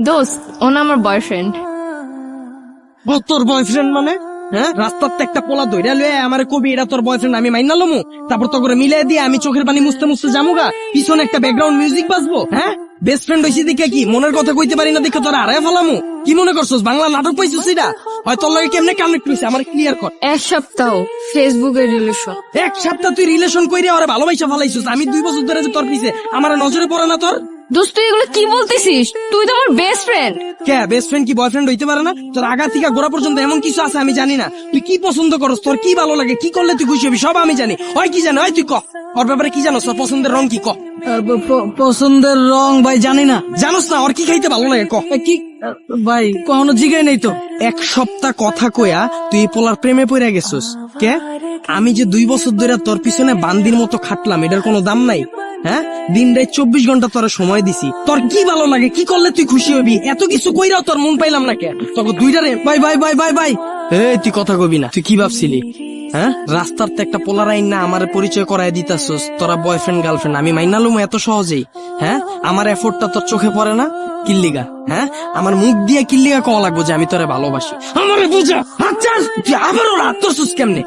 দোস্ত ও না আমার বয়ফ্রেন্ড। ও তোর বয়ফ্রেন্ড মানে? হ্যাঁ, রাস্তার তো একটা পোলা ধইরা লয়ে আমার কবি এটা তোর বয়ফ্রেন্ড আমি মাইনা লমু, তারপর তো করে মিলাই দিয়ে আমি চোখের পানি মুছতে মুছতে জামুগা, পিছনে একটা ব্যাকগ্রাউন্ড মিউজিক বাজবো। হ্যাঁ, বেস্ট ফ্রেন্ড হইছি দেখে কি মনের কথা কইতে পারি না দেখে তোরা আড়াই ফেলামু? কি মনে করছস বাংলা নাটক পাইছিস? এটা হয় তোর লাগে কেমনে কানেক্ট হইছে আমার ক্লিয়ার কর। এক সপ্তাহ ফেসবুকের রিলেশন। এক সপ্তাহ তুই রিলেশন কইরে ওরে ভালোবাসা ফেলাইছিস, আমি 2 বছর ধরে যে তোর পিছে আমার নজরে পড়ে না তোর? দোস্ত তুই এগুলো কি বলতেছিস? তুই তো আমার বেস্ট ফ্রেন্ড। কে বেস্ট ফ্রেন্ড কি বয়ফ্রেন্ড হইতে পারে না? তোর আগা থেকে গোড়া পর্যন্ত এমন কিছু আছে আমি জানি না। তুই কি পছন্দ করস, তোর কি ভালো লাগে, কি করলে তুই খুশি হবি সব আমি জানি। হয় কি জানো, হয় তুই ক ওর ব্যাপারে কি জানোস, তোর পছন্দের রং কি ক? পছন্দের রং ভাই জানি না। জানোস না ওর কি খাইতে ভালো লাগে ক? কি ভাই কখনো জিগাই নেই তো। এক সপ্তাহ কথা কয়া তুই এই পোলার প্রেমে পড়ে গেছিস কে? আমি যে 2 বছর ধরে তোর পিছনে বান্দির মতো খাটলাম, এটার কোনো দাম নাই? হ্যাঁ, দিন রাত 24 ঘন্টা তোর সময় দিছি। তোর কি ভালো লাগে, কি করলে তুই খুশি হবি, এত কিছু কইরাও তোর মন পাইলাম না কে? তোকে দুইটারে ভাই ভাই ভাই ভাই ভাই এই তুই কথা কবি না। তুই কি ভাবছিলি? হ্যাঁ, রাস্তার তো একটা পোলার আইন না আমার পরিচয় করায় দিতাছস, তোরা বয়ফ্রেন্ড গার্লফ্রেন্ড আমি মাইনালুম এত সহজেই? হ্যাঁ, আমার এফোর্টটা তোর চোখে পড়ে না? কিল্লিগা হ্যাঁ, আমার মুখ দিয়ে কিল্লিগা কওয়া লাগবো যে আমি তোরে ভালোবাসি? আমারে বুঝা। আচ্ছা তুই আবারও রাত করছিস কেমনে?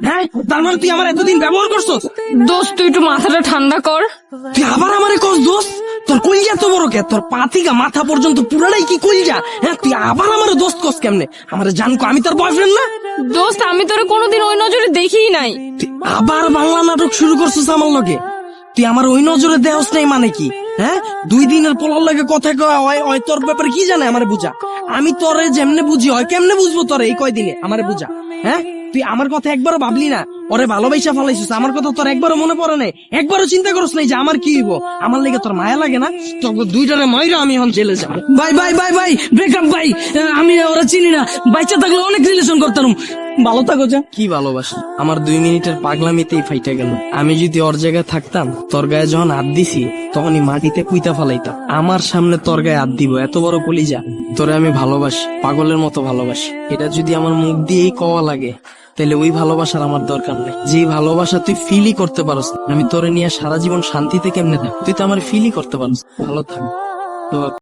হ্যাঁ, তার মানে তুই আমার এতদিন ব্যবহার করছস? দোস্ত তুই একটু মাথাটা ঠান্ডা কর। তুই আবার আমারে কস দোস্ত? তোর কলিজা তো বড় কে? তোর পা থেকে মাথা পর্যন্ত পুরাটাই কি কলিজা? হ্যাঁ, তুই আবার আমারে দোস্ত কস কেমনে? আমারে জানকো আমি তোর বয়ফ্রেন্ড না? দোস্ত আমি তোরে কোনোদিন ওই নজরে দেখিই নাই। তুই আবার বাংলা নাটক শুরু করছিস আমার লগে? তুই আমার ওই নজরে দেহস নাই মানে কি? হ্যাঁ, 2 দিনের পোলার লাগে কথা কয় হয় তোর ব্যাপারে কি জানে আমারে বুঝা। আমি তোরে যেমনে বুঝি হয় কেমনে বুঝবো তোরে এই কয়দিনে আমারে বুঝা। হ্যাঁ, তুই আমার কথা একবারও ভাবলি না? ওরে ভালোবাসা ফেলাইছিস, আমার কথা তোর একবারও মনে পড়ে নাই? একবারও চিন্তা করছ নাই যে আমার কি হইব? আমার লেগে তোর মায়া লাগে না? তোর দুইটারে মাইরা আমি এখন জেলে যাবো। ভাই ভাই ভাই ভাই ব্রেকআপ ভাই। আমি ওরা চিনি না, বাচ্চা থাকলে অনেক রিলেশন করতাম। ভালো থাকো যা। কি ভালোবাসি? আমার 2 মিনিটের পাগলামিতেই ফাইটা গেল। আমি যদি ওর জায়গায় থাকতাম, তোর গায়ে যখন হাত দিছি তখনই মাটিতে কুইতা ফালাইতাম। আমার সামনে তোর গায়ে হাত দিব এত বড় কলিজা? তোরে আমি ভালোবাসি, পাগলের মতো ভালোবাসি। এটা যদি আমার মুখ দিয়েই কওয়া লাগে তাহলে ওই ভালোবাসার আমার দরকার নেই। যে ভালোবাসা তুই ফিলই করতে পারস, আমি তোরে নিয়ে সারা জীবন শান্তিতে কেমনে থাক? তুই তো আমার ফিলই করতে পারস। ভালো থাক। তো